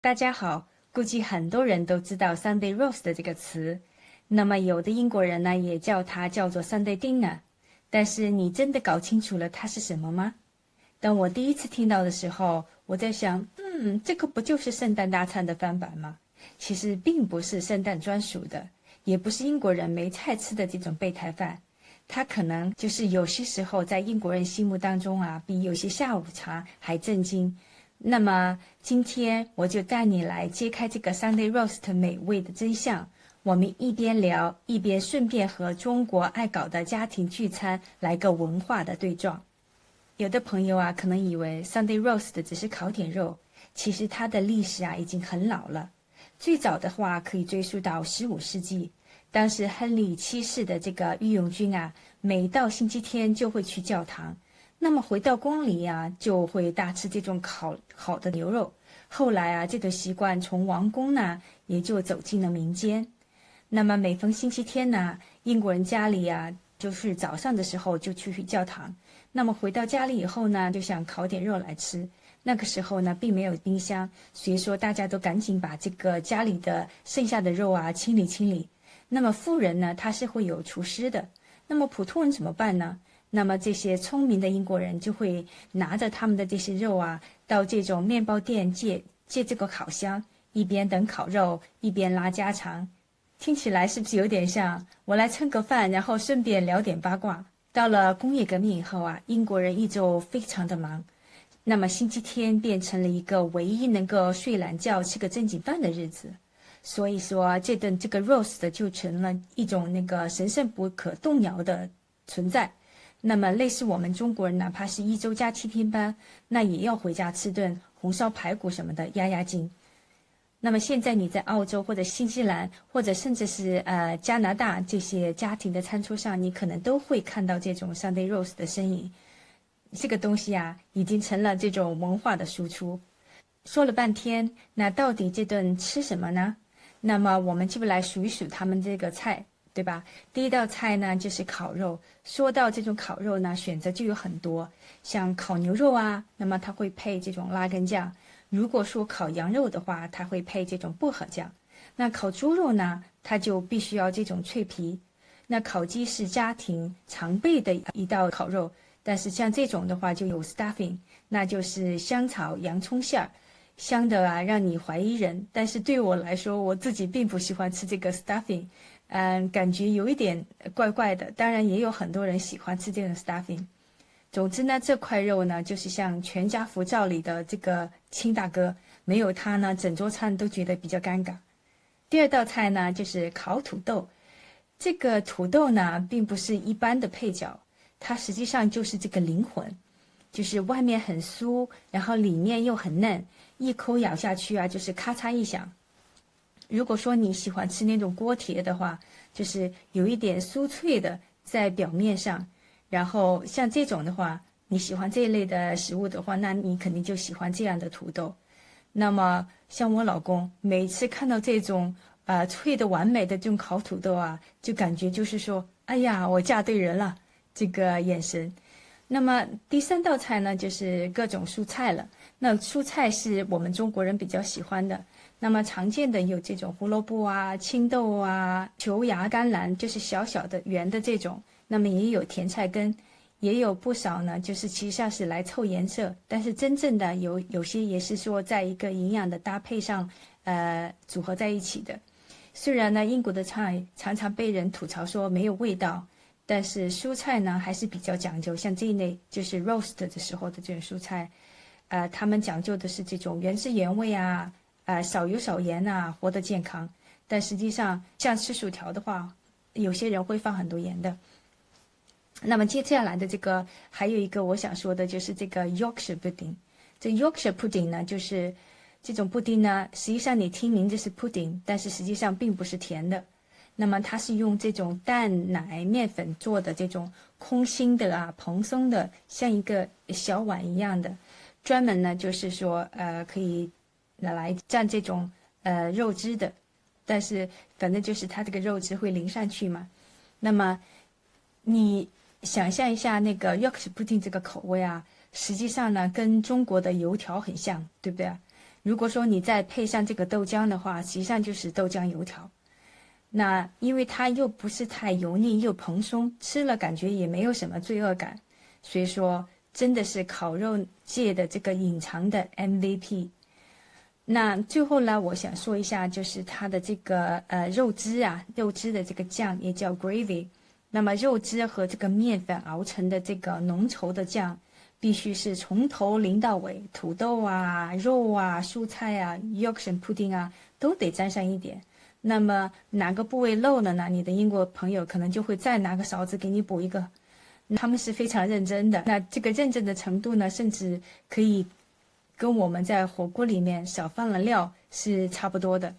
大家好，估计很多人都知道 Sunday roast 这个词，那么有的英国人呢也叫它叫做 Sunday dinner，但是你真的搞清楚了它是什么吗？当我第一次听到的时候，我在想，这个不就是圣诞大餐的翻版吗？其实并不是圣诞专属的，也不是英国人没菜吃的这种备胎饭，它可能就是有些时候在英国人心目当中啊，比有些下午茶还震惊。那么今天我就带你来揭开这个 Sunday roast 美味的真相，我们一边聊一边顺便和中国爱搞的家庭聚餐来个文化的对撞。有的朋友啊可能以为 Sunday roast 只是烤点肉，其实它的历史啊已经很老了，最早的话可以追溯到15世纪，当时亨利7世的这个御用军啊，每到星期天就会去教堂，那么回到宫里啊，就会大吃这种烤好的牛肉。后来啊，这个习惯从王宫呢，也就走进了民间。那么每逢星期天呢，英国人家里啊，就是早上的时候就去教堂。那么回到家里以后呢，就想烤点肉来吃。那个时候呢，并没有冰箱，所以说大家都赶紧把这个家里的剩下的肉啊清理清理。那么富人呢，他是会有厨师的。那么普通人怎么办呢？那么这些聪明的英国人就会拿着他们的这些肉啊，到这种面包店借这个烤箱，一边等烤肉，一边拉家常。听起来是不是有点像我来蹭个饭，然后顺便聊点八卦？到了工业革命以后啊，英国人一周非常的忙，那么星期天变成了一个唯一能够睡懒觉、吃个正经饭的日子。所以说，这顿这个 roast 就成了一种那个神圣不可动摇的存在。那么类似我们中国人，哪怕是一周加7天班，那也要回家吃顿红烧排骨什么的压压惊。那么现在你在澳洲或者新西兰，或者甚至是加拿大这些家庭的餐桌上，你可能都会看到这种 Sunday roast 的身影。这个东西啊，已经成了这种文化的输出。说了半天，那到底这顿吃什么呢？那么我们就来数一数他们这个菜，对吧？第一道菜呢就是烤肉。说到这种烤肉呢，选择就有很多，像烤牛肉啊，那么它会配这种拉根酱；如果说烤羊肉的话，它会配这种薄荷酱。那烤猪肉呢，它就必须要这种脆皮。那烤鸡是家庭常备的一道烤肉，但是像这种的话就有 stuffing， 那就是香草洋葱馅儿。香的啊，让你怀疑人。但是对我来说，我自己并不喜欢吃这个 stuffing，感觉有一点怪怪的。当然，也有很多人喜欢吃这种 stuffing。总之呢，这块肉呢，就是像全家福照里的这个亲大哥，没有他呢，整桌餐都觉得比较尴尬。第二道菜呢，就是烤土豆。这个土豆呢，并不是一般的配角，它实际上就是这个灵魂。就是外面很酥，然后里面又很嫩，一口咬下去啊，就是咔嚓一响。如果说你喜欢吃那种锅贴的话，就是有一点酥脆的在表面上，然后像这种的话，你喜欢这一类的食物的话，那你肯定就喜欢这样的土豆。那么像我老公，每次看到这种脆的完美的这种烤土豆啊，就感觉就是说，哎呀，我嫁对人了，这个眼神。那么第三道菜呢，就是各种蔬菜了。那蔬菜是我们中国人比较喜欢的。那么常见的有这种胡萝卜啊、青豆啊、球芽甘蓝，就是小小的圆的这种。那么也有甜菜根，也有不少呢，就是其实上是来凑颜色。但是真正的有些也是说在一个营养的搭配上，组合在一起的。虽然呢，英国的菜常常被人吐槽说没有味道。但是蔬菜呢还是比较讲究，像这一类就是 roast 的时候的这种蔬菜，他们讲究的是这种原汁原味啊，少油少盐啊，活得健康。但实际上，像吃薯条的话，有些人会放很多盐的。那么接下来的这个还有一个我想说的就是这个 Yorkshire pudding。这 Yorkshire pudding 呢，就是这种布丁呢，实际上你听名字是 pudding，但是实际上并不是甜的。那么它是用这种蛋奶面粉做的这种空心的啊蓬松的，像一个小碗一样的，专门呢就是说可以拿来蘸这种肉汁的，但是反正就是它这个肉汁会淋上去嘛。那么你想象一下那个 Yorkshire pudding 这个口味啊，实际上呢跟中国的油条很像，对不对？如果说你再配上这个豆浆的话，实际上就是豆浆油条。那因为它又不是太油腻又蓬松，吃了感觉也没有什么罪恶感，所以说真的是烤肉界的这个隐藏的 MVP。那最后呢，我想说一下，就是它的这个肉汁的这个酱也叫 gravy。那么肉汁和这个面粉熬成的这个浓稠的酱，必须是从头淋到尾，土豆啊、肉啊、蔬菜啊、Yorkshire pudding 啊，都得沾上一点。那么哪个部位漏了呢？你的英国朋友可能就会再拿个勺子给你补一个。他们是非常认真的。那这个认真的程度呢，甚至可以跟我们在火锅里面少放了料是差不多的。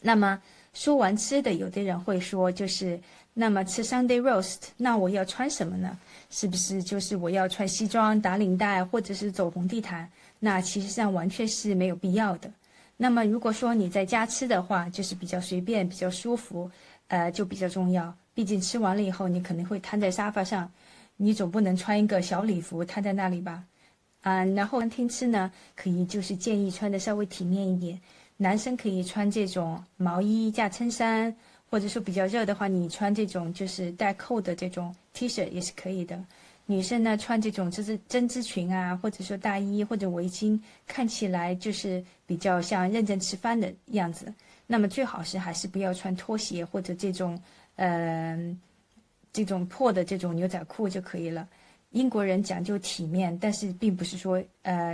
那么说完吃的，有的人会说，就是那么吃 Sunday roast， 那我要穿什么呢？是不是就是我要穿西装打领带，或者是走红地毯？那其实上完全是没有必要的。那么如果说你在家吃的话，就是比较随便比较舒服，就比较重要。毕竟吃完了以后你可能会瘫在沙发上，你总不能穿一个小礼服瘫在那里吧。然后餐厅吃呢，可以就是建议穿的稍微体面一点，男生可以穿这种毛衣加衬衫，或者说比较热的话，你穿这种就是带扣的这种 T 恤也是可以的。女生呢穿这种针织裙啊，或者说大衣或者围巾，看起来就是比较像认真吃饭的样子。那么最好是还是不要穿拖鞋或者这种破的这种牛仔裤就可以了。英国人讲究体面，但是并不是说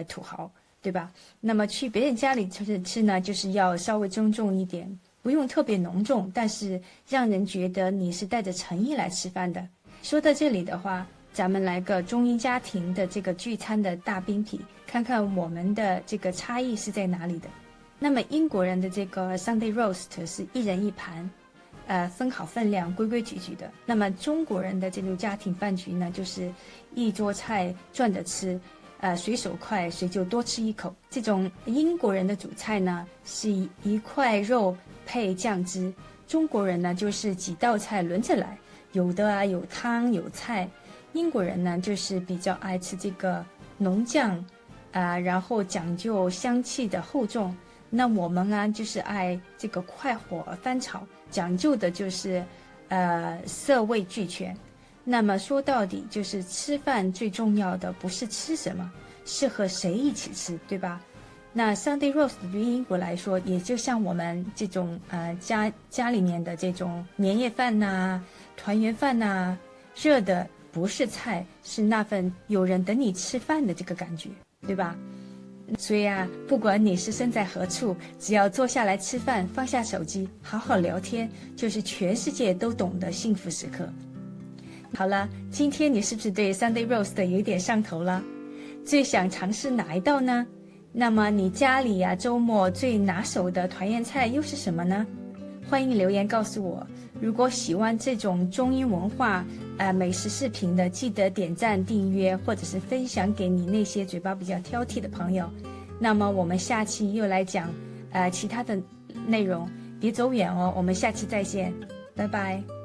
土豪，对吧？那么去别人家里吃呢，就是要稍微庄重一点，不用特别浓重，但是让人觉得你是带着诚意来吃饭的。说到这里的话，咱们来个中英家庭的这个聚餐的大冰皮，看看我们的这个差异是在哪里的。那么英国人的这个 Sunday roast 是一人一盘，分好分量，规规矩矩的。那么中国人的这种家庭饭局呢，就是一桌菜转着吃，谁手快谁就多吃一口。这种英国人的主菜呢，是一块肉配酱汁，中国人呢就是几道菜轮着来，有的有汤有菜。英国人呢就是比较爱吃这个浓酱，然后讲究香气的厚重。那我们啊就是爱这个快火翻炒，讲究的就是色味俱全。那么说到底就是吃饭最重要的不是吃什么，是和谁一起吃，对吧？那 Sunday roast 对于英国来说，也就像我们这种家里面的这种年夜饭呐、团圆饭呐，热的不是菜，是那份有人等你吃饭的这个感觉，对吧？所以不管你是身在何处，只要坐下来吃饭，放下手机，好好聊天，就是全世界都懂的幸福时刻。好了，今天你是不是对 Sunday roast 有点上头了？最想尝试哪一道呢？那么你家里周末最拿手的团圆菜又是什么呢？欢迎留言告诉我。如果喜欢这种中英文化美食视频的，记得点赞订阅，或者是分享给你那些嘴巴比较挑剔的朋友。那么我们下期又来讲其他的内容，别走远哦，我们下期再见，拜拜。